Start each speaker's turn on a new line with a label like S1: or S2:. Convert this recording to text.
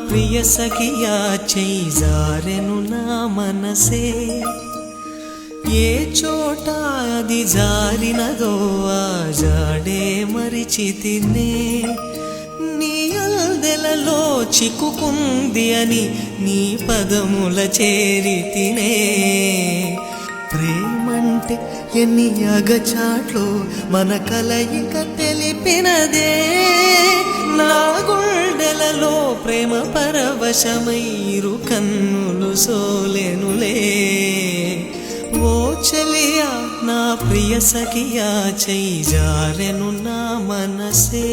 S1: ప్రియ సఖియా చెయ్యి జారెను నా మనసే ఏ చోట అది జారినదో ఆ జాడే మరిచితినే నీ అల్దెలలో చిక్కుకుంది అని నీ పదముల చేరితినే ప్రేమంటే ఎన్ని అగచాట్లు మన కలయిక తెలిపినదే నా గుండెలలో ప్రేమ పరవశమైరు కన్నులు సోలెనులే ఓ చెలియా నా ప్రియ సఖియా చెయ్యి జారెను నా మనసే